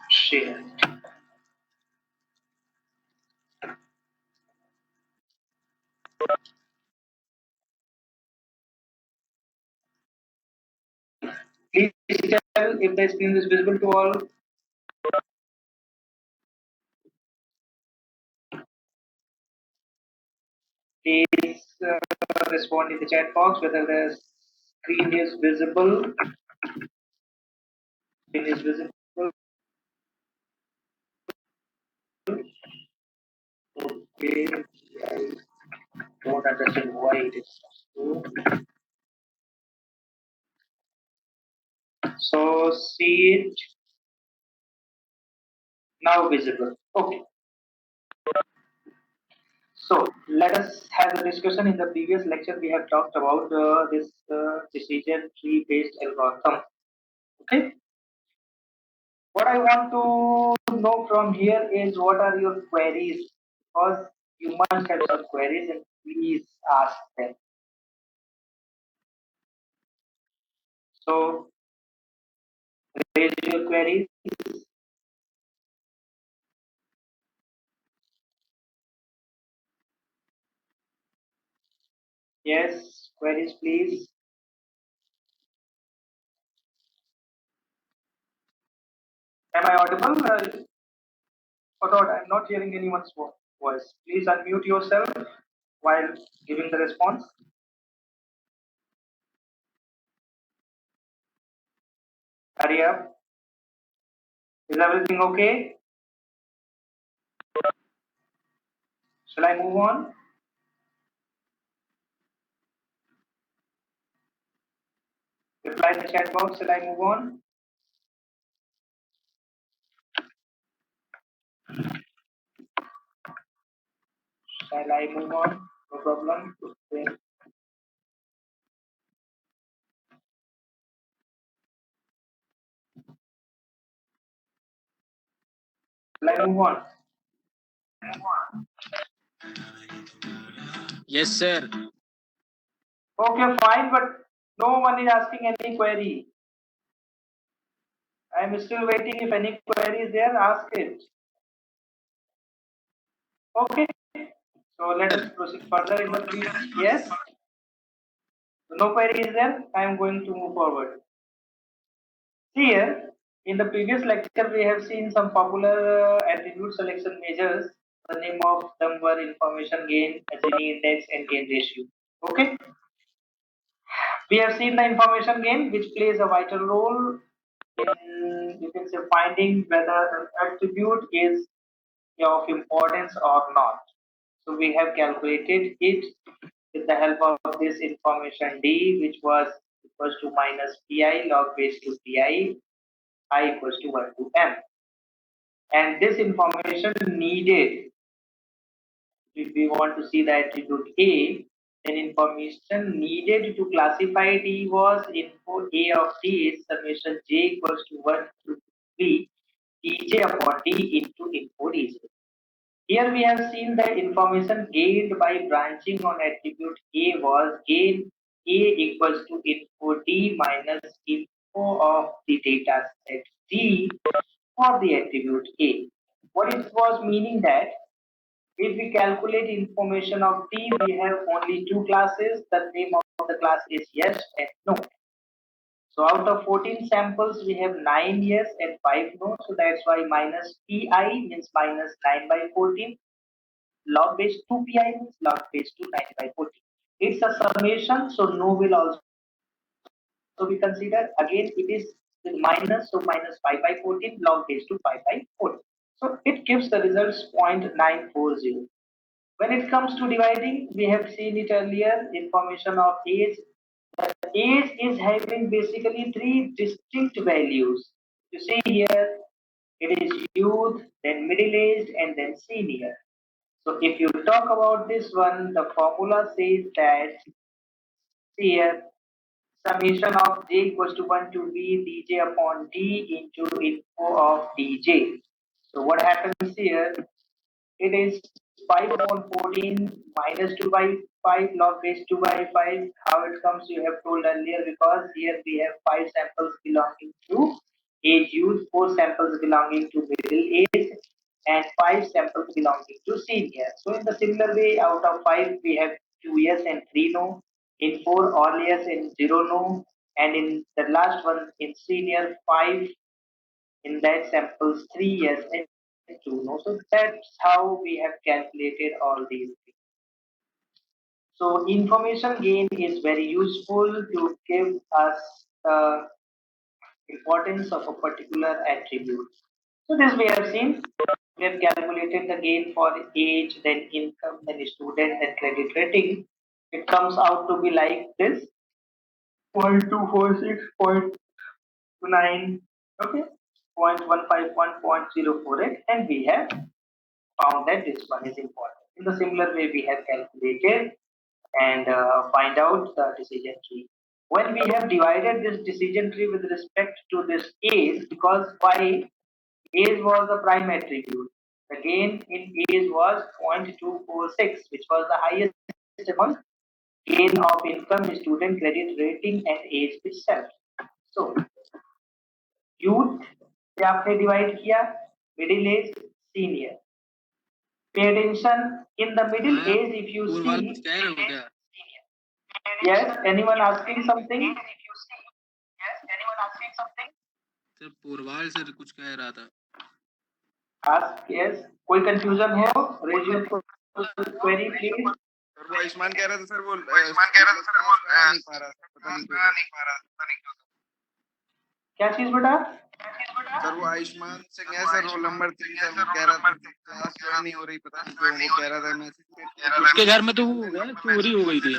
Share. Please tell if the screen is visible to all. Please respond in the chat box whether the screen is visible. Screen is visible. Okay. I don't understand why it is so. So see it now visible. Okay. So let us have a discussion. In the previous lecture, we have talked about this decision tree based algorithm. Okay. What I want to know from here is what are your queries? Because you must have some queries and please ask them. So raise your queries. Yes, queries please. Am I audible? Or not? I'm not hearing anyone's voice. Please unmute yourself while giving the response. Hurry up. Is everything okay? Shall I move on? Reply in the chat box. Shall I move on? Shall I move on? No problem. Okay. Shall I move on? Yes, sir. Okay, fine, but no one is asking any query. I am still waiting. If any query is there, ask it. Okay. So let us proceed further in the previous. Yes. No query is there. I am going to move forward. See here, in the previous lecture, we have seen some popular attribute selection measures. The name of them were information gain, Gini index, and gain ratio. Okay. We have seen the information gain, which plays a vital role in, you can say, finding whether an attribute is of importance or not. So we have calculated it with the help of this information D, which was equals to minus pi log base to pi, I equals to 1 to m. And this information needed, if we want to see the attribute A, then information needed to classify D was info A of D is summation j equals to 1 to 3 dj upon D into info dj. Here we have seen the information gained by branching on attribute A was gain A equals to info D minus info of the data set D for the attribute A. What it was meaning that if we calculate information of D, we have only two classes. The name of the class is yes and no. So out of 14 samples, we have 9 yes and 5 no. So that's why minus pi means minus 9 by 14. Log base 2 pi means log base to 9 by 14. It's a summation, so no will also be considered. Again, it is with minus, so minus 5 by 14 log base to 5 by 14. So it gives the results 0.940. When it comes to dividing, we have seen it earlier, information of age. The age is having basically three distinct values. You see here, it is youth, then middle aged, and then senior. So if you talk about this one, the formula says that here summation of j equals to 1 to v dj upon d into info of dj. So what happens here? It is 5 upon 14 minus 2 by 5 log base 2 by 5. How it comes you have told earlier, because here we have 5 samples belonging to age youth, 4 samples belonging to middle age, and 5 samples belonging to senior. So in the similar way, out of 5 we have 2 yes and 3 no. In 4 all yes and 0 no. And in the last one in senior 5, in that samples 3 yes and 2 no. So that's how we have calculated all these things. So information gain is very useful to give us the importance of a particular attribute. So this we have seen. We have calculated the gain for age, then income, then student, then credit rating. It comes out to be like this: 0.246, 0.29, okay, 0.151, 0.048, and we have found that this one is important. In the similar way, we have calculated and find out the decision tree. When we have divided this decision tree with respect to this age, because why? Age was the prime attribute. The gain in age was 0.246, which was the highest among gain of income, student credit rating, and age itself. So, youth से आपने divide किया, middle age, senior. Pay attention. In the middle age, if you see, yes, anyone asking something? Sir Purwal sir कुछ कह रहा था. Ask yes. कोई confusion हो? Raise your query, please. Sir वो आयुष्मान कह रहा था सर वो नहीं पा रहा पता नहीं क्यों. क्या चीज बेटा? सर वो आयुष्मान सिंह है सर, रोल नंबर 3 सर, वो कह रहा था क्लास ज्वाइन नहीं हो रही, पता नहीं क्यों. वो कह रहा था मैसेज उसके घर में तो वो हो गया, चोरी हो गई थी.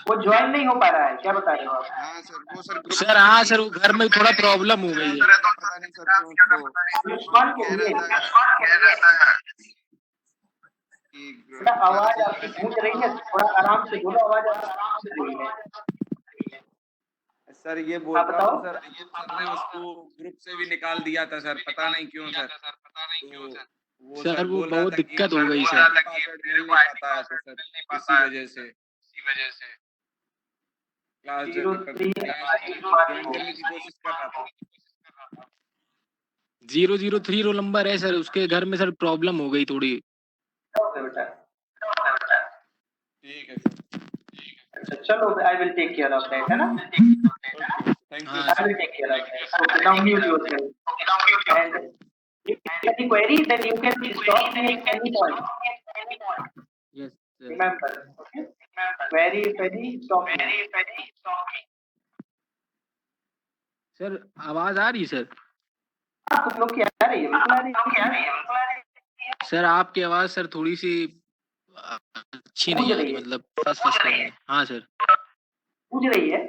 वो ज्वाइन नहीं हो पा रहा है, क्या बता रहे हो आप? हाँ सर, वो सर सर हाँ सर, वो घर में थोड़ा प्रॉब्लम हो गई है. पता नहीं सर क्यों उसको कह रहा था कि बेटा आवाज आपकी गूंज रही है, थोड़ा आराम से बोलो, आवाज आपकी गूंज रही है. सर ये बोल रहा था सर, ये सर ने उसको ग्रुप से भी निकाल दिया था सर, पता नहीं क्यों सर. सर वो बहुत दिक्कत हो गई सर. पासवर्ड मिल नहीं पाता है सर, इसी वजह से क्लास ज्वाइन करने की कोशिश कर रहा था. 003 रोल नंबर है सर, उसके घर में सर प्रॉब्लम हो गई थोड़ी. ठीक है सर. अच्छा चलो, I will take care of that, है ना? Thank you. I will take care of that. Okay, now mute yourself. And if you have any query, then you can stop me at any point. Yes, sir. Remember, okay? Query, if any, stop me. Sir आवाज आ रही sir? हाँ, तुम लोग की आ रही है, बिल्कुल आ रही है. सर आपकी आवाज सर थोड़ी सी अच्छी नहीं आ रही, मतलब फस कर रही है. हाँ सर. पूछ रही है?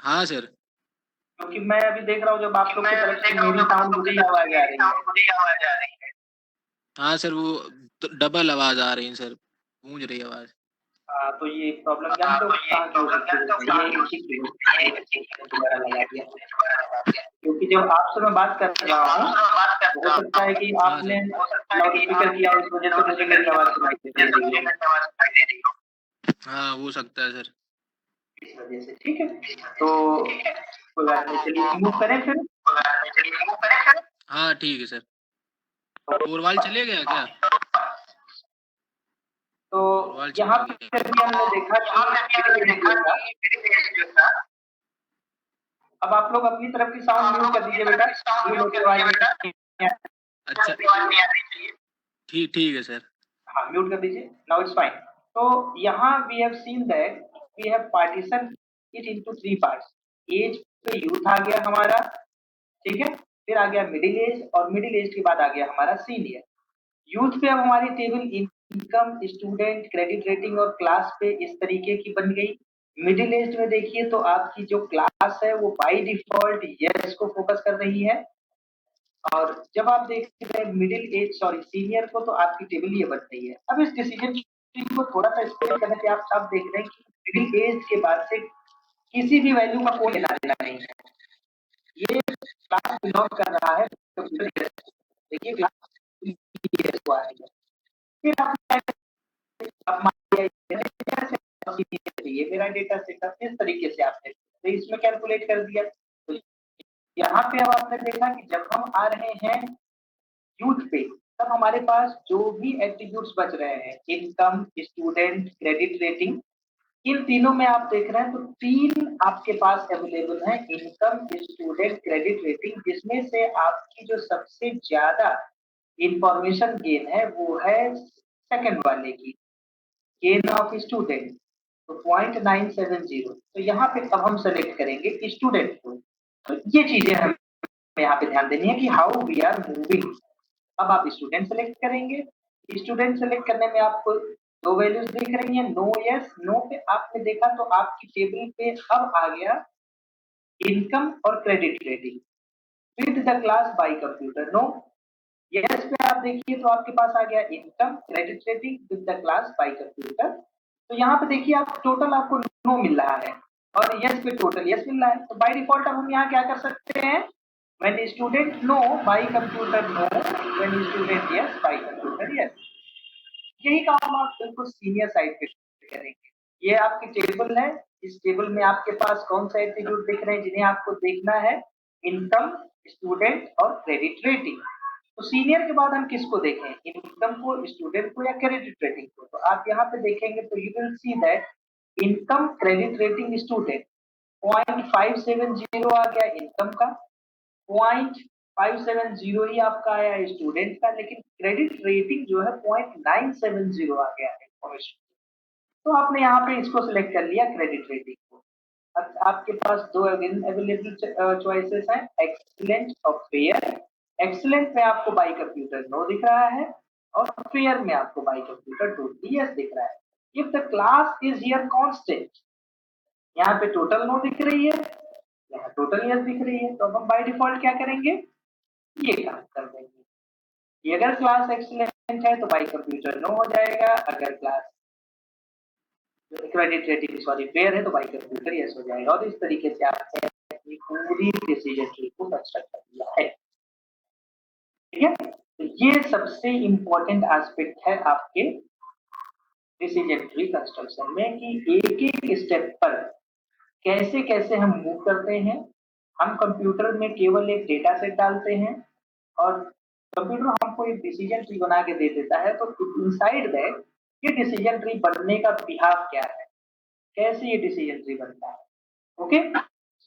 हाँ सर. क्योंकि मैं अभी देख रहा हूँ जब आप लोग की तरफ से मेरी साउंड मुझे आवाज आ रही है. हाँ सर, वो डबल आवाज आ रही है सर, गूंज रही आवाज. हाँ, तो ये प्रॉब्लम जानते हो कहाँ की हो? क्योंकि जब आपसे मैं बात कर रहा हूँ, हो सकता है कि आपने लाउडस्पीकर किया, उस वजह से मुझे मेरी आवाज सुनाई दे रही है. हाँ हो सकता है सर. इस वजह से. ठीक है, तो कोई बात नहीं, चलिए मूव करें फिर. हाँ ठीक है सर. पूर्वाल चले गया क्या? तो यहाँ पे भी हमने देखा कि अब आप लोग अपनी तरफ की साउंड म्यूट कर दीजिए बेटा. अच्छा ठीक है सर. हाँ, म्यूट कर दीजिए. Now it's fine. तो यहाँ we have seen that we have partition it into 3 parts. Age पे यूथ आ गया हमारा, ठीक है, फिर आ गया मिडिल एज, और मिडिल एज के बाद आ गया हमारा सीनियर. यूथ पे अब हमारी table income, student, credit rating और क्लास पे इस तरीके की बन गई. मिडिल एज में देखिए तो आपकी जो क्लास है वो बाय डिफॉल्ट यस को फोकस कर रही है, और जब आप देखते हैं मिडिल एज सॉरी सीनियर को, तो आपकी टेबल ये बन रही है. अब इस डिसीजन को थोड़ा सा एक्सप्लेन करने के आप सब देख रहे हैं कि मिडिल एज के बाद से किसी भी वैल्यू का कोई लेना देना नहीं है. ये क्लास बिलोंग कर रहा है, देखिए क्लास को आ रही है. फिर आप ये मेरा डेटा सेट है, इस तरीके से आपने तो इसमें कैलकुलेट कर दिया. तो यहाँ पे अब आपने देखा कि जब हम आ रहे हैं यूथ पे, तब हमारे पास जो भी एट्रीब्यूट्स बच रहे हैं, इनकम, स्टूडेंट, क्रेडिट रेटिंग, इन तीनों में आप देख रहे हैं तो 3 आपके पास अवेलेबल है, इनकम, स्टूडेंट, क्रेडिट रेटिंग, जिसमें से आपकी जो सबसे ज्यादा इंफॉर्मेशन गेन है वो है सेकंड वाले की, गेन ऑफ स्टूडेंट, तो 0.970। तो यहाँ पे अब हम सेलेक्ट करेंगे स्टूडेंट को। तो ये चीजें हमें यहाँ पे ध्यान देनी है कि हाउ वी आर मूविंग। अब आप स्टूडेंट सेलेक्ट करेंगे, स्टूडेंट सेलेक्ट करने में आपको 2 वैल्यूज दिख रही हैं, नो, यस। नो पे आपने देखा तो आपकी टेबल पे अब आ गया इनकम और credit rating with the class by computer, no. Yes पे आप देखिए तो आपके पास आ गया income, credit rating with the class by computer. तो यहाँ पे देखिए आप टोटल आपको नो मिल रहा है और यस पे टोटल यस मिल रहा है। तो बाय डिफॉल्ट अब हम यहाँ क्या कर सकते हैं, when student no by computer no, when student yes by computer yes। यही काम आप बिल्कुल सीनियर साइड पे करेंगे। ये आपकी टेबल है, इस टेबल में आपके पास कौन सा एट्रीब्यूट दिख रहे हैं जिन्हें आपको देखना है, इनकम, स्टूडेंट और क्रेडिट रेटिंग। तो सीनियर के बाद हम किसको देखें, इनकम को, स्टूडेंट को या क्रेडिट रेटिंग को। तो आप यहाँ पे देखेंगे तो you will see that income, credit rating, student 0.570 आ गया इनकम का, 0.570 ही आपका आया स्टूडेंट का, लेकिन क्रेडिट रेटिंग जो है 0.970 आ गया है इंफॉर्मेशन। तो आपने यहाँ पे इसको सिलेक्ट कर लिया क्रेडिट रेटिंग को। अब आपके पास 2 अवेलेबल चॉइसेस हैं, एक्सीलेंट और फेयर। एक्सीलेंट में आपको बाय कंप्यूटर नो दिख रहा है और फेयर में आपको बाय कंप्यूटर टोटली यस दिख रहा है। If the class is here constant, यहाँ पे टोटल नो दिख रही है, यहाँ टोटल यस दिख रही है, तो अब हम बाय डिफॉल्ट क्या करेंगे, ये काम कर देंगे। ये अगर क्लास एक्सीलेंट है तो बाय कंप्यूटर नो हो जाएगा, अगर class credit rating sorry fair है तो बाय कंप्यूटर यस हो जाएगा। और इस तरीके से आपने अपनी पूरी डिसीजन ट्री को कंस्ट्रक्ट कर दिया है। ठीक है, तो ये सबसे इंपॉर्टेंट एस्पेक्ट है आपके डिसीजन ट्री कंस्ट्रक्शन में कि एक एक स्टेप पर कैसे कैसे हम मूव करते हैं। हम कंप्यूटर में केवल एक डेटा सेट डालते हैं और कंप्यूटर हमको एक डिसीजन ट्री बना के दे देता है। तो इनसाइड दैट ये डिसीजन ट्री बनने का बिहाव क्या है, कैसे ये डिसीजन ट्री बनता है। Okay,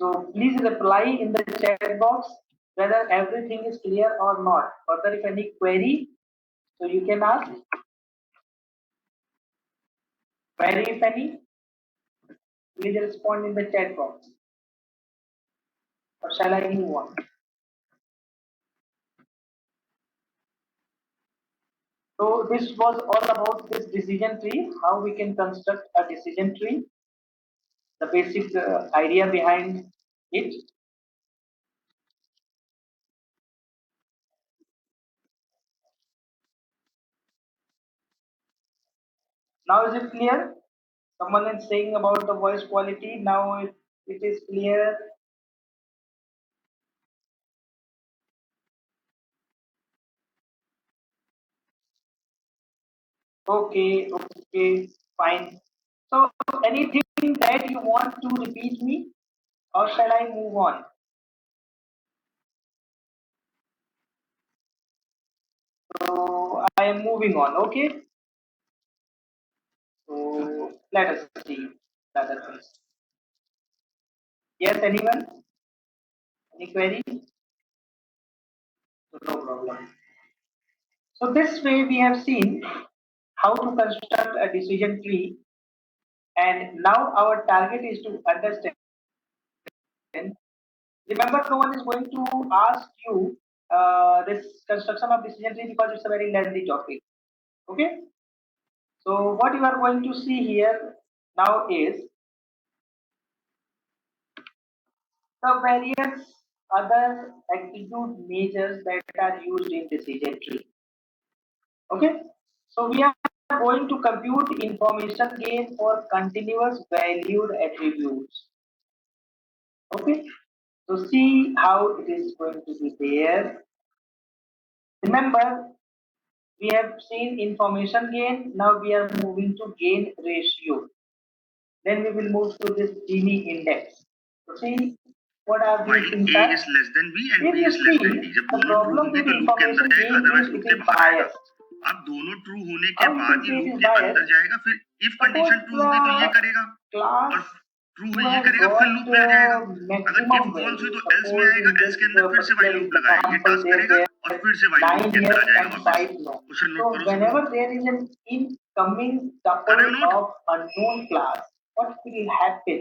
so please reply in the chat box whether everything is clear or not. Further, if any query, so you can ask. Query if any, please respond in the chat box. Or shall I move on? So this was all about this decision tree, how we can construct a decision tree, the basic idea behind it. Now is it clear? Someone is saying about the voice quality. Now it is clear. Okay, okay, fine. So anything that you want to repeat me, or shall I move on? So I am moving on. Okay. So let us see the other things. Yes, anyone? Any query? No problem. So this way we have seen how to construct a decision tree, and now our target is to understand. Remember, no one is going to ask you this construction of decision tree because it's a very lengthy topic. Okay. So what you are going to see here now is the various other attribute measures that are used in decision tree. Okay. So we are going to compute information gain for continuous valued attributes. Okay. So see how it is going to be there. Remember, we have seen information gain. Now we are moving to gain ratio. Then we will move to this Gini index. So see, what are while these things a are? is less than b and If b you is less see, than d, जब the दोनों true problem होंगे with तो loop के अंदर information जाएगा, gain otherwise is loop it के is बाहर आएगा। biased. अब दोनों ट्रू होने के How you बाद can ये say it लूप is के biased? अंदर जाएगा, फिर इफ Suppose कंडीशन ट्रू होगी तो ये करेगा, और class ट्रू who हुई ये has करेगा, फिर got लूप में आ जाएगा। अगर maximum इफ फॉल्स हुई value. तो एल्स में Suppose आएगा, in एल्स this के अंदर फिर से while particular लूप लगाए, ये example, टास्क there करेगा were और फिर से while लूप 9 के अंदर आ yes जाएगा and वापस। 5 no. क्वेश्चन So नोट करो सब whenever लोग, there is an incoming कर रहे हो tuple note? of unknown class, what will happen?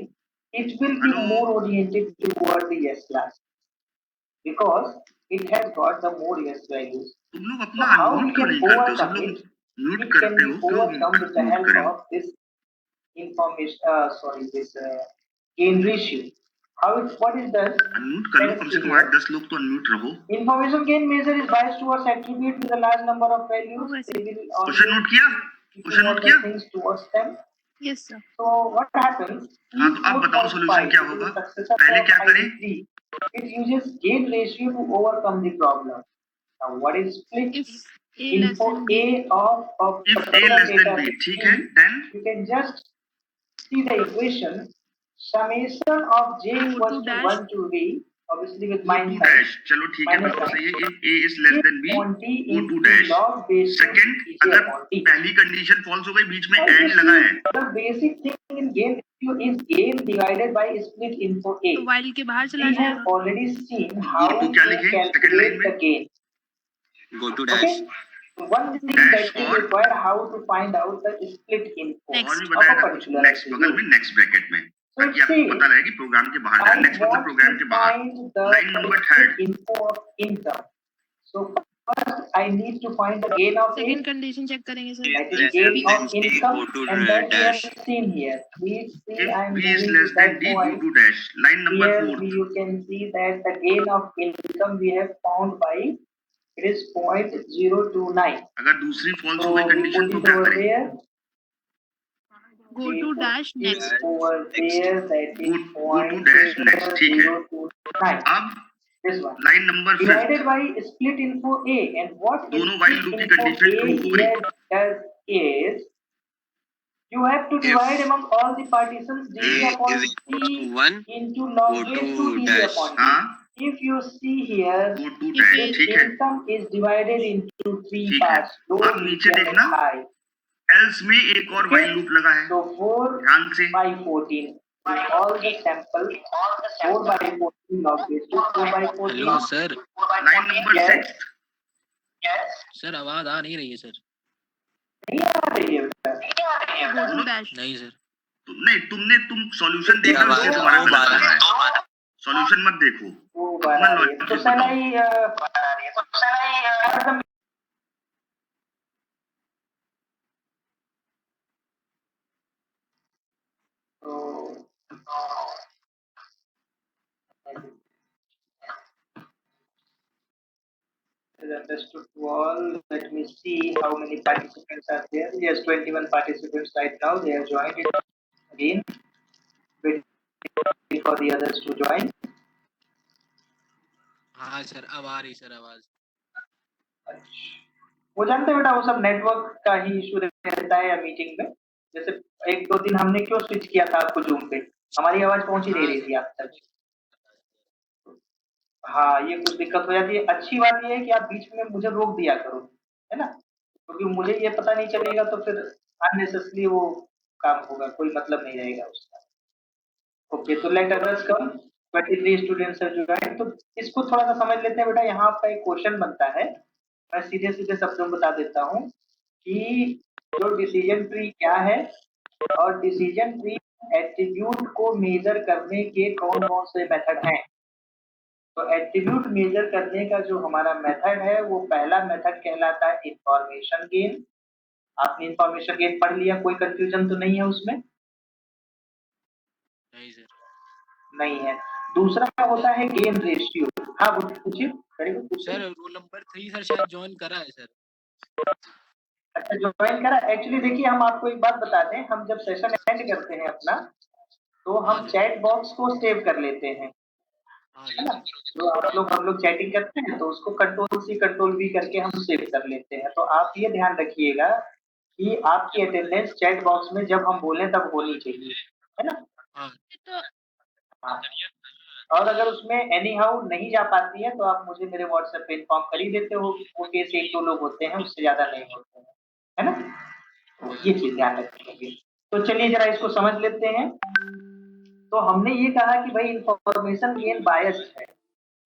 It will be hello, more oriented toward the yes class because it has got the more yes values. तुम लोग So अपना how mute we क्यों can नहीं करते हो? सब overcome लोग it? Mute It can करते be हो, क्यों overcome with the mute help करे हो? of this information. This gain ratio. What is that? Unmute कर लो, Let's कम see से कम here. 8-10 लोग तो अनम्यूट रहो। Information gain measure is biased towards attribute with a large number of values. They will question always note किया? keep question all note the किया? things towards them. Yes, sir. So what happens? हाँ, तो अब बताओ solution क्या होगा? पहले क्या करें? It uses gain ratio to overcome the problem. Now what is split? If A less Info than B. A of If a particular less than data b, is ठीक B, है, then you can just see the equation summation of j Go equals to to dash. 1 to v, obviously with go to minus dash, चलो ठीक है, minus बिल्कुल sign. सही है। If a is less than b, upon t go to into dash. log base 2 second, ej अगर upon t. पहली condition false हो गई, बीच में And एंड you लगा see, है, the basic thing in gain ratio is gain divided by split info a. तो while के बाहर चला We have जाएगा. already seen how तो to क्या लिखें सेकंड लाइन calculate the में? gain. go to Okay. One thing Dash that is or- required, how to find out the split info Next. और भी of बताया a था कुछ particular नेक्स्ट, बगल में attribute. नेक्स्ट ब्रैकेट में, So ताकि आपको see, पता रहे कि प्रोग्राम के बाहर I जाए। नेक्स्ट मतलब want प्रोग्राम to के बाहर। find the Line number split third. info of income. So first I need to find the gain of Second A. condition check करेंगे sir. That is gain of income, and that we have seen here. Please see, If I am b is moving less to than that d, go point. to dash. Line number Here 4th. you can see that the gain of income we have found by it is 0.029. अगर दूसरी false So हो गई we condition put तो it क्या over करें? there. Go We to put dash it next. over there. That is Go to dash next, ठीक है। 0.029. अब This one. Line number 5th, Divided by split info A, and what दोनों while split loop की info condition A true हो गई। here does is you have to divide among all the partitions d upon c 1 into log go base to 2 d dash. upon d. हाँ, If you see here, go to If dash, A- this ठीक है, income is divided into three ठीक है। parts: low, अब नीचे medium, देखना, and high. Else में एक और while loop लगा है, So 4 ध्यान से। by 14. With all the samples, 4 by 14 log base 2, 4 by 14. Hello sir, line number Yes. 6th, sir आवाज आ नहीं रही है सर। नहीं आ रही है बेटा। Go to dash. नहीं सर। तुम सॉल्यूशन देखो, आवाज इससे दो तुम्हारा बार गलत आ हो रहा है। सॉल्यूशन मत देखो, वो बार अपना आ रही है। लॉजिक तो बताओ। is understood to all. Let me see how many participants are there. Yes, 21 participants right now. They have joined it again. Waiting for the others to join. हाँ सर, अब आ रही सर आवाज। वो जानते हैं बेटा, वो सब नेटवर्क का ही इशू रहता है या मीटिंग में। जैसे 1-2 दिन हमने क्यों स्विच किया था आपको जूम पे, हमारी आवाज पहुंच ही नहीं रही थी आप तक। हाँ, ये कुछ दिक्कत हो जाती है। अच्छी बात ये है कि आप बीच में मुझे रोक दिया करो, है ना, क्योंकि मुझे ये पता नहीं चलेगा तो फिर अननेसेसरी वो काम होगा, कोई मतलब नहीं रहेगा उसका। ओके, तो लेट अदर्स कम। 23 स्टूडेंट्स हैं ज्वाइन। तो इसको थोड़ा सा समझ लेते हैं बेटा। यहाँ आपका एक क्वेश्चन बनता है, मैं सीधे सीधे शब्दों में बता देता हूँ कि जो डिसीजन ट्री क्या है और डिसीजन ट्री एट्रीब्यूट को मेजर करने के कौन कौन से मेथड हैं। तो एट्रीब्यूट मेजर करने का जो हमारा मेथड है, वो पहला मेथड कहलाता है इंफॉर्मेशन गेन। आपने इंफॉर्मेशन गेन पढ़ लिया, कोई कंफ्यूजन तो नहीं है उसमें? नहीं सर। नहीं है। दूसरा क्या होता है? Gain ratio. हाँ पूछिए सर रोल नंबर 3 सर शायद ज्वाइन करा है सर। अच्छा, ज्वाइन करा। एक्चुअली देखिए, हम आपको एक बात बता दें, हम जब सेशन एंड करते हैं अपना, तो हम चैट बॉक्स को सेव कर लेते हैं, है ना। तो आप लोग, हम लोग चैटिंग करते हैं तो उसको कंट्रोल-C, कंट्रोल-V करके हम सेव कर लेते हैं। तो आप ये ध्यान रखिएगा कि आपकी अटेंडेंस चैट बॉक्स में जब हम बोलें तब होनी चाहिए, है ना। हाँ। हाँ। और अगर उसमें एनी हाउ नहीं जा पाती है तो आप मुझे मेरे व्हाट्सएप पे इन्फॉर्म कर ही देते हो। वो केस 1-2 लोग होते हैं, उससे ज्यादा नहीं होते हैं, है ना? तो ये चीज ध्यान रखेंगे। तो चलिए जरा इसको समझ लेते हैं। तो हमने ये कहा कि भाई इंफॉर्मेशन गेन बायस्ड है।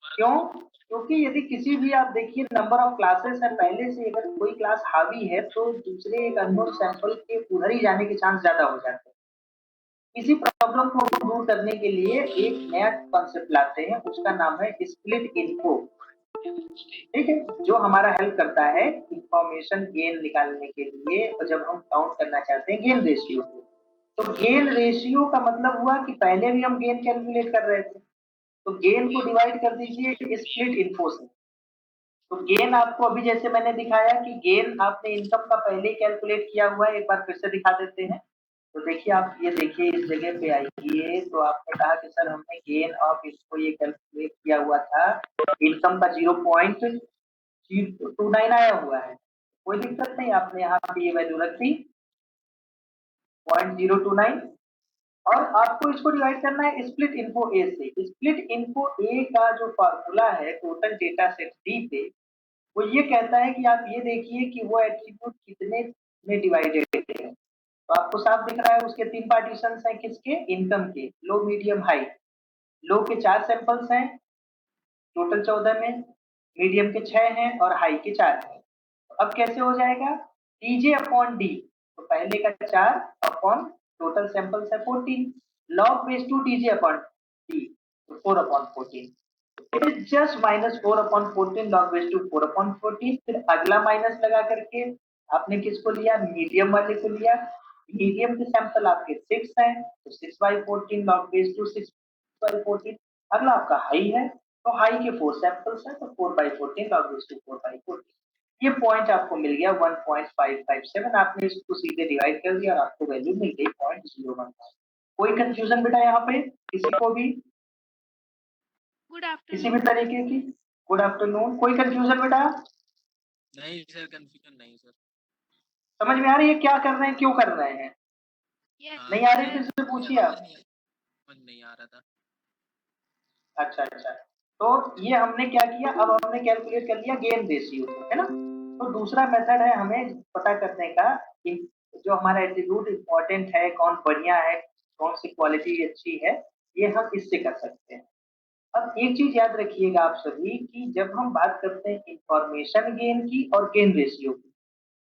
क्यों? क्योंकि यदि किसी भी आप देखिए नंबर ऑफ क्लासेस है, पहले से अगर कोई क्लास हावी है तो दूसरे एक अननोन सैंपल के उधर ही जाने के चांस ज्यादा हो जाते हैं। इसी प्रॉब्लम को दूर करने के लिए एक नया कॉन्सेप्ट लाते हैं, उसका नाम है स्प्लिट इन्फो। ठीक है, जो हमारा हेल्प करता है इंफॉर्मेशन गेन निकालने के लिए। और जब हम काउंट करना चाहते हैं गेन रेशियो को, तो गेन रेशियो का मतलब हुआ कि पहले भी हम गेन कैलकुलेट कर रहे थे, तो गेन को डिवाइड कर दीजिए स्प्लिट इन्फो से। तो गेन आपको अभी जैसे मैंने दिखाया कि गेन आपने इनकम का पहले कैलकुलेट किया हुआ है, एक बार फिर से दिखा देते हैं। तो देखिए आप ये देखिए इस जगह पे आइए, तो आपने कहा कि सर हमने गेन ऑफ इसको ये कैलकुलेट किया हुआ था, इनकम का 0.29 आया हुआ है, कोई दिक्कत नहीं, आपने यहाँ पे ये वैल्यू रख दी 0.029। और आपको इसको डिवाइड करना है स्प्लिट इन्फो ए से। स्प्लिट इन्फो ए का जो फॉर्मूला है टोटल डेटा सेट डी पे, वो ये कहता है कि आप ये देखिए कि वो एट्रीब्यूट कितने में डिवाइडेड है। तो आपको साफ दिख रहा है उसके 3 पार्टीशंस हैं, किसके? इनकम के, लो मीडियम हाई। लो के 4 सैंपल्स हैं टोटल 14 में, मीडियम के 6 हैं और हाई के 4 हैं। तो अब कैसे हो जाएगा? टीजे अपॉन डी, तो पहले का 4 अपॉन टोटल सैंपल्स है 14, log base 2 TJ upon D, तो 4 upon 14। It is just -4/14 log base 2 4/14। फिर अगला माइनस लगा करके आपने किसको लिया? मीडियम वाले को लिया। मीडियम के सैंपल आपके 6 हैं, तो 6/14 log base 2 6/14। अगला आपका हाई है, तो हाई के 4 सैंपल्स हैं, तो 4/14 log base 2 4/14। ये पॉइंट आपको मिल गया 1.557। आपने इसको सीधे डिवाइड कर दिया और आपको वैल्यू मिल गई 0.01। कोई कंफ्यूजन बेटा यहाँ पे किसी को भी? गुड किसी भी आफ्टरनून। तरीके की? Good afternoon. कोई कंफ्यूजन बेटा? नहीं सर, कंफ्यूजन नहीं सर। समझ में आ रही है क्या कर रहे हैं, क्यों कर रहे हैं? यस नहीं आ रही सर, फिर से पूछिए समझ आप। नहीं आ रहा था। अच्छा अच्छा, तो ये हमने क्या किया, अब हमने कैलकुलेट कर लिया गेन रेशियो, है ना? तो दूसरा मेथड है हमें पता करने का कि जो हमारा एट्रीब्यूट इंपॉर्टेंट है, कौन बढ़िया है, कौन सी क्वालिटी अच्छी है, ये हम इससे कर सकते हैं। अब एक चीज याद रखिएगा आप सभी कि जब हम बात करते हैं इंफॉर्मेशन गेन की और गेन रेशियो की,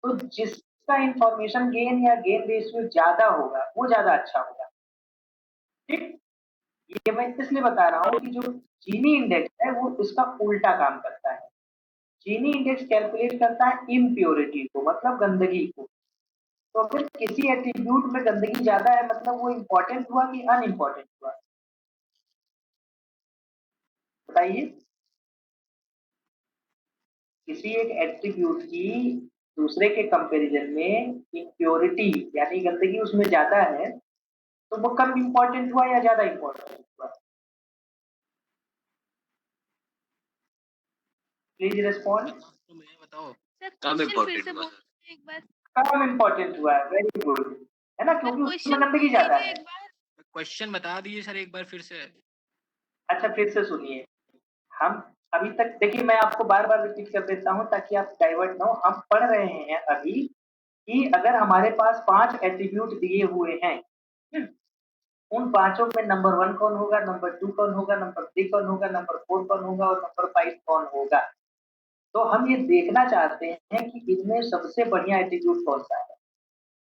तो जिसका इंफॉर्मेशन गेन या गेन रेशियो ज्यादा होगा वो ज्यादा अच्छा होगा। ठीक, ये मैं इसलिए बता रहा हूँ कि जो चीनी इंडेक्स है वो इसका उल्टा काम करता है। चीनी इंडेक्स कैलकुलेट करता है इम्प्योरिटी को, मतलब गंदगी को। तो अगर किसी एट्रीब्यूट में गंदगी ज्यादा है मतलब वो इंपॉर्टेंट हुआ कि अनइम्पॉर्टेंट हुआ? बताइए। किसी एक एट्रीब्यूट की दूसरे के कंपैरिजन में इम्प्योरिटी यानी गंदगी उसमें ज्यादा है, तो वो कम इंपॉर्टेंट हुआ या ज्यादा इंपॉर्टेंट हुआ? Please respond. तो मुझे बताओ। सर कम क्वेश्चन फिर इम्पोर्टेंट से हुआ सर। बोलिए एक बार। कम इंपॉर्टेंट हुआ है, वेरी गुड, है ना, सर क्योंकि उसमें क्वेश्चन गंदगी बोल ज्यादा दीजिए है। एक बार। क्वेश्चन बता दीजिए सर एक बार फिर से। अच्छा फिर से सुनिए, हम अभी तक देखिए मैं आपको बार बार रिपीट कर देता हूं ताकि आप डाइवर्ट ना हो। हम पढ़ रहे हैं अभी कि अगर हमारे पास 5 एट्रीब्यूट दिए हुए हैं, उन पांचों में नंबर 1 कौन होगा, नंबर 2 कौन होगा, नंबर 3 कौन होगा, नंबर 4 कौन होगा और नंबर 5 कौन होगा। तो हम ये देखना चाहते हैं कि इनमें सबसे बढ़िया एट्रीब्यूट कौन सा है।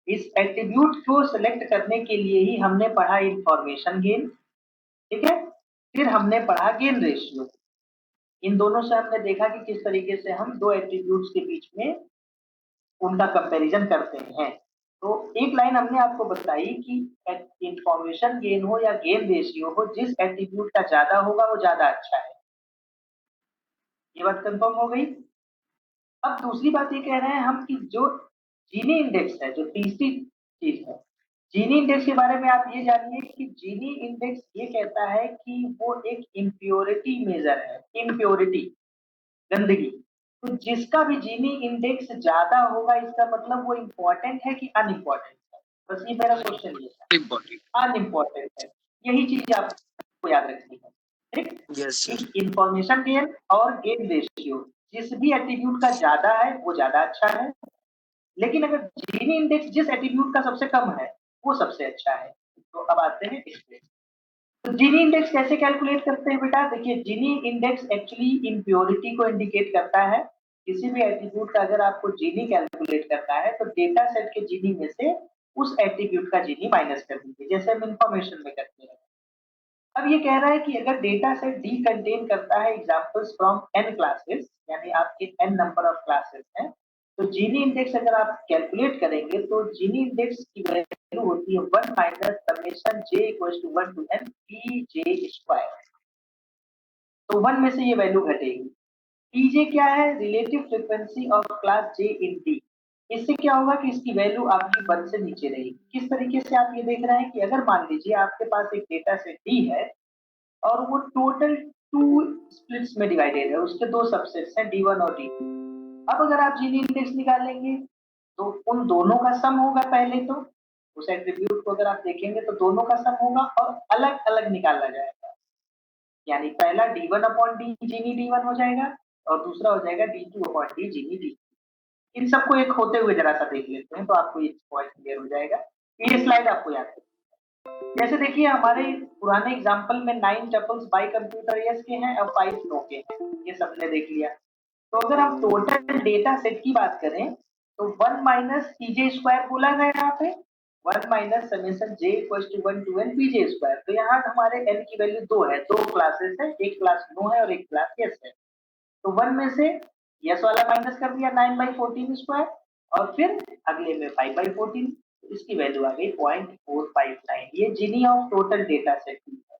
इस एट्रीब्यूट को सिलेक्ट करने के लिए ही हमने पढ़ा इंफॉर्मेशन गेन, ठीक है, फिर हमने पढ़ा गेन रेशियो। इन दोनों से हमने देखा कि किस तरीके से हम दो एट्रीब्यूट्स के बीच में उनका कंपैरिजन करते हैं। तो एक लाइन हमने आपको बताई कि इंफॉर्मेशन गेन हो या गेन रेशियो हो, जिस एट्रीब्यूट का ज्यादा होगा वो ज्यादा अच्छा है। ये बात कंफर्म हो गई। अब दूसरी बात ये कह रहे हैं हम कि जो जीनी इंडेक्स है, जो तीसरी चीज है, जीनी इंडेक्स के बारे में आप ये जानिए कि जीनी इंडेक्स ये कहता है कि वो एक इम्प्योरिटी मेजर है, इम्प्योरिटी गंदगी। तो जिसका भी जीनी इंडेक्स ज्यादा होगा इसका मतलब वो इम्पोर्टेंट है कि अनइम्पोर्टेंट है? बस ये मेरा क्वेश्चन ये था, इम्पोर्टेंट। अनइम्पोर्टेंट है। यही चीज आपको याद रखनी है। ठीक, यस सर। इंफॉर्मेशन गेन और गेन रेशियो जिस भी एट्रीब्यूट का ज्यादा है वो ज्यादा अच्छा है, लेकिन अगर जीनी इंडेक्स जिस एट्रीब्यूट का सबसे कम है वो सबसे अच्छा है। तो अब आते हैं इस पे। तो जीनी इंडेक्स कैसे कैलकुलेट करते हैं बेटा? देखिए, जीनी इंडेक्स एक्चुअली इम्प्योरिटी को इंडिकेट करता है। किसी भी एट्रीब्यूट का अगर आपको जीनी कैलकुलेट करना है तो डेटा सेट के जीनी में से उस एट्रीब्यूट का जीनी माइनस कर दीजिए, जैसे हम इंफॉर्मेशन में करते हैं। अब ये कह रहा है कि अगर डेटा सेट डी कंटेन करता है एग्जांपल्स फ्रॉम एन क्लासेस, यानी आपके एन नंबर ऑफ क्लासेस हैं, तो जीनी इंडेक्स अगर आप कैलकुलेट करेंगे तो जीनी इंडेक्स की वैल्यू होती है 1 minus summation j equals to 1 to n p j square. तो 1 में से ये वैल्यू घटेगी। पीजे क्या है? Relative frequency of class J in D. इससे क्या होगा कि इसकी वैल्यू आपकी 1 से नीचे रहेगी। किस तरीके से आप ये देख रहे हैं कि अगर मान लीजिए आपके पास एक डेटा सेट डी है और वो टोटल 2 स्प्लिट्स में डिवाइडेड है, उसके दो सबसेट्स हैं D1 और D2। अब अगर आप जीनी इंडेक्स निकालेंगे तो उन दोनों का सम होगा। पहले तो उस एट्रीब्यूट को अगर आप देखेंगे तो दोनों का सम होगा और अलग अलग निकाला जाएगा, यानी पहला D1 अपॉन डी जीनी D1 हो जाएगा और दूसरा हो जाएगा D2 अपॉन डी जीनी D। इन सबको एक होते हुए जरा सा देख लेते हैं तो आपको ये पॉइंट क्लियर हो जाएगा। ये स्लाइड आपको याद है। जैसे देखिए, हमारे पुराने एग्जांपल में 9 टपल्स बाय कंप्यूटर यस के हैं और 5 नो के हैं, ये सबने देख लिया। तो अगर हम टोटल डेटा सेट की बात करें तो 1 माइनस पीजे स्क्वायर बोला है यहाँ पे, 1 minus summation j equals to 1 to n p j square. तो यहाँ हमारे एन की वैल्यू 2 है, दो क्लासेस है, एक क्लास नो है और एक क्लास यस है। तो 1 में से यस वाला माइनस कर दिया 9/14 स्क्वायर और फिर अगले में 5/14, इसकी वैल्यू आ गई 0.459। ये जीनी ऑफ टोटल डेटा सेट की है।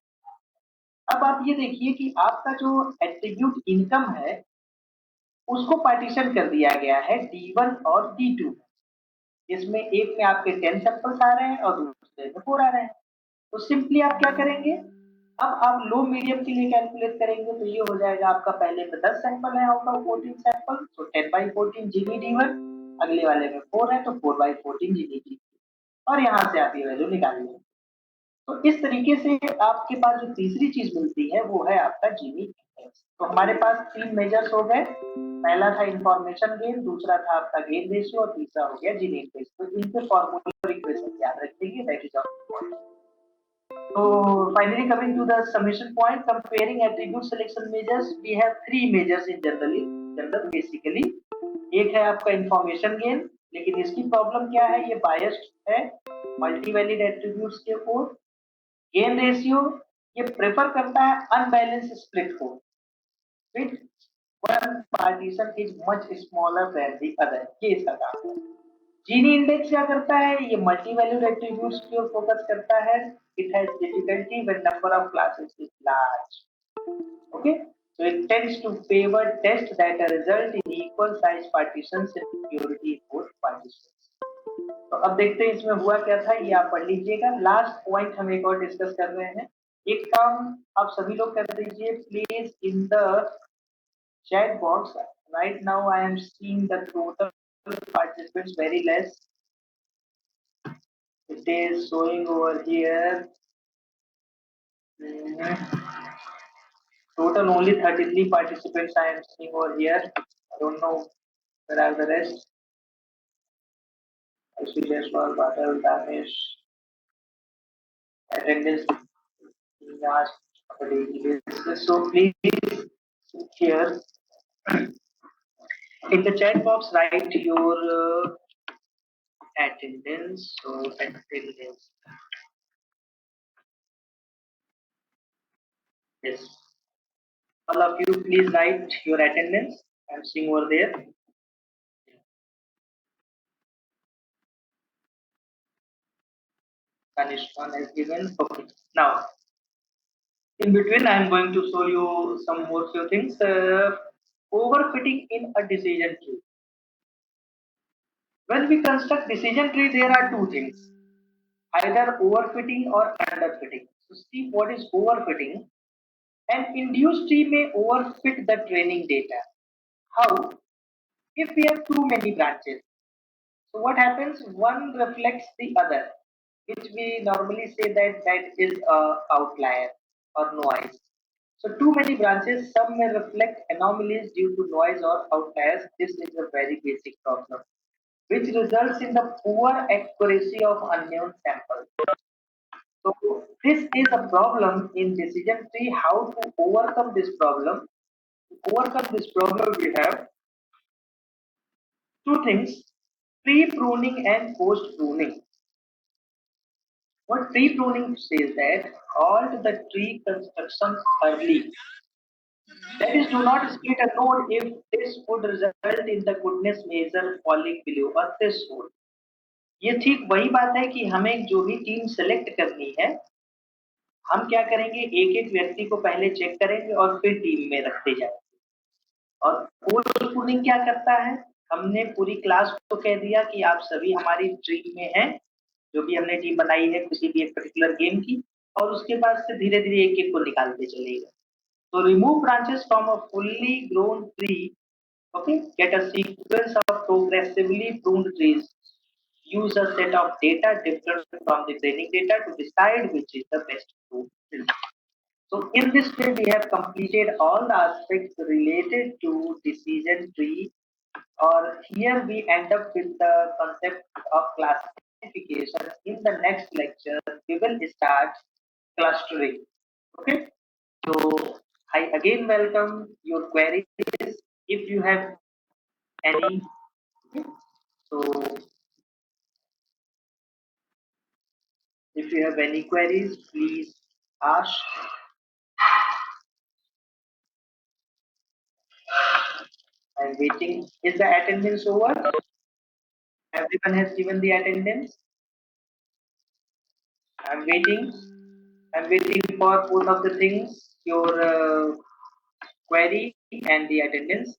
अब आप ये देखिए कि आपका जो एट्रीब्यूट इनकम है उसको पार्टीशन कर दिया गया है D1 और D2 में। इसमें एक में आपके 10 सैंपल्स आ रहे हैं और दूसरे में 4 आ रहे हैं। तो सिंपली आप क्या करेंगे, अब आप लो मीडियम के लिए कैलकुलेट करेंगे तो ये हो जाएगा आपका पहले में 10 सैंपल है आउट ऑफ 14 सैंपल, तो 10/14 जीनी D1, अगले वाले में 4 है तो 4/14 जीनी D2, और यहाँ से आप ये वैल्यू निकाल लेंगे। तो इस तरीके से आपके पास जो तीसरी चीज मिलती है वो है आपका जीनी इंडेक्स। तो हमारे पास 3 मेजर्स हो गए, पहला था इंफॉर्मेशन गेन, दूसरा था आपका गेन रेशियो और तीसरा हो गया जीनी इंडेक्स। तो इनके फॉर्मूले और इक्वेशन याद रखेंगे, that is all. So finally coming to the summation point, comparing attribute selection measures, we have 3 measures in general basically। एक है आपका इंफॉर्मेशन गेन, लेकिन इसकी प्रॉब्लम क्या है, ये बायस्ड है मल्टी वैलिड एट्रीब्यूट्स के ओर। गेन रेशियो ये प्रेफर करता है अनबैलेंस स्प्लिट को, fit one partition is much smaller than the other, ये इसका काम है। जीनी इंडेक्स क्या करता है, ये मल्टी वैल्यूड एट्रीब्यूट्स की ओर फोकस करता है। It has difficulty when number of classes is large. Okay, so it tends to favor tests that result in equal size partitions and purity in both participants। तो अब देखते हैं इसमें हुआ क्या था, ये आप पढ़ लीजिएगा। लास्ट पॉइंट हम एक और डिस्कस कर रहे हैं। एक काम आप सभी लोग कर दीजिए please, in the chat box right now I am seeing the total participants very less. It is showing over here total only 33 participants I am seeing over here. I don't know where are the rest. I see Jaiswal, Badal, Damesh. Attendance being asked on a daily basis. So please here in the chat box write your attendance. So attendance. Yes. All of you please write your attendance. I'm seeing over there. Kanishkan has given. Okay. Now, in between, I am going to show you some more few things. Overfitting in a decision tree. When we construct decision tree, there are two things: either overfitting or underfitting. So, see what is overfitting. An induced tree may overfit the training data. How? If we have too many branches. So what happens? One reflects the other, which we normally say that is a outlier or noise. So too many branches, some may reflect anomalies due to noise or outliers. This is a very basic problem, which results in the poor accuracy of unknown samples. So this is a problem in decision tree. How to overcome this problem? To overcome this problem, we have two things: pre-pruning and post-pruning. What pre-pruning says that halt the tree construction early. That is, do not split a node if this would result in the goodness measure falling below a threshold. ये ठीक वही बात है कि हमें जो भी team select करनी है, हम क्या करेंगे, एक एक व्यक्ति को पहले चेक करेंगे और फिर टीम में रखते जाएंगे। और पोस्ट प्रूनिंग क्या करता है, हमने पूरी क्लास को कह दिया कि आप सभी हमारी टीम में हैं, जो भी हमने टीम बनाई है किसी भी एक पर्टिकुलर गेम की, और उसके बाद से धीरे धीरे एक एक को निकालते चलेगा। तो remove branches from a fully grown tree, okay, get a sequence of progressively pruned trees. Use a set of data different from the training data to decide which is the best pruned tree. So in this way, we have completed all the aspects related to decision tree, or here we end up with the concept of classification. In the next lecture, we will start clustering. Okay, so I again welcome your queries if you have any. Okay? So if you have any queries, please ask. I'm waiting. Is the attendance over? Everyone has given the attendance. I'm waiting. I'm waiting for both of the things, your query and the attendance.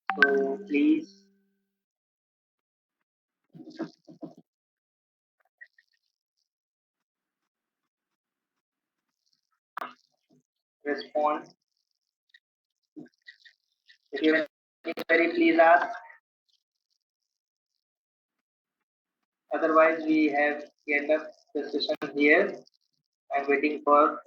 So please respond. If you have any query, please ask. Otherwise, we have to end up the session here. I'm waiting for.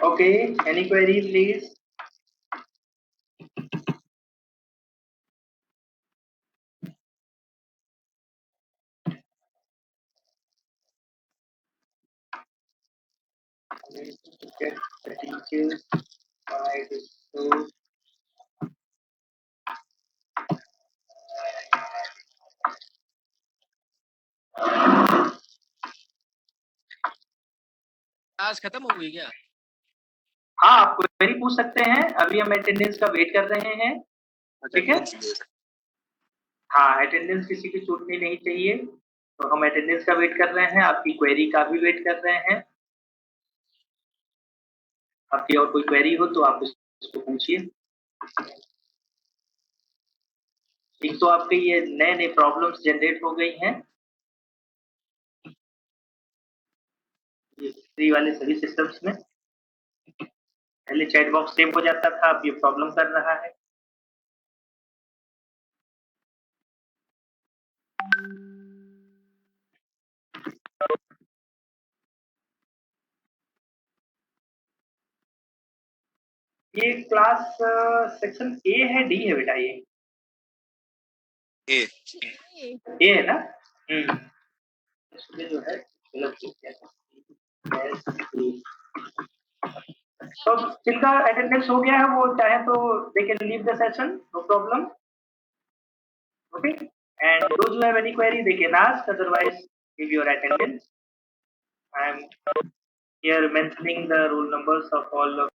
Okay, any query, please? Get the details. Why it is so. Class खत्म हो गई क्या? हाँ, आप query पूछ सकते हैं, अभी हम अटेंडेंस का वेट कर रहे हैं। ठीक है, हाँ, अटेंडेंस किसी की छूटनी नहीं चाहिए, तो हम अटेंडेंस का वेट कर रहे हैं, आपकी क्वेरी का भी वेट कर रहे हैं। आपकी और कोई क्वेरी हो तो आप इसको पूछिए। एक तो आपके ये नए नए प्रॉब्लम्स जनरेट हो गई हैं, ये फ्री वाले सभी सिस्टम्स में। पहले चैट बॉक्स सेव हो जाता था, अब ये प्रॉब्लम कर रहा है। ये क्लास सेक्शन ए है, डी है बेटा? ये ए है ना? इसमें जो है तो जिनका अटेंडेंस हो गया है वो चाहे तो they can leave the session, no problem. Okay, and those who have any query they can ask, otherwise give your attendance. I am here mentioning the roll numbers of all of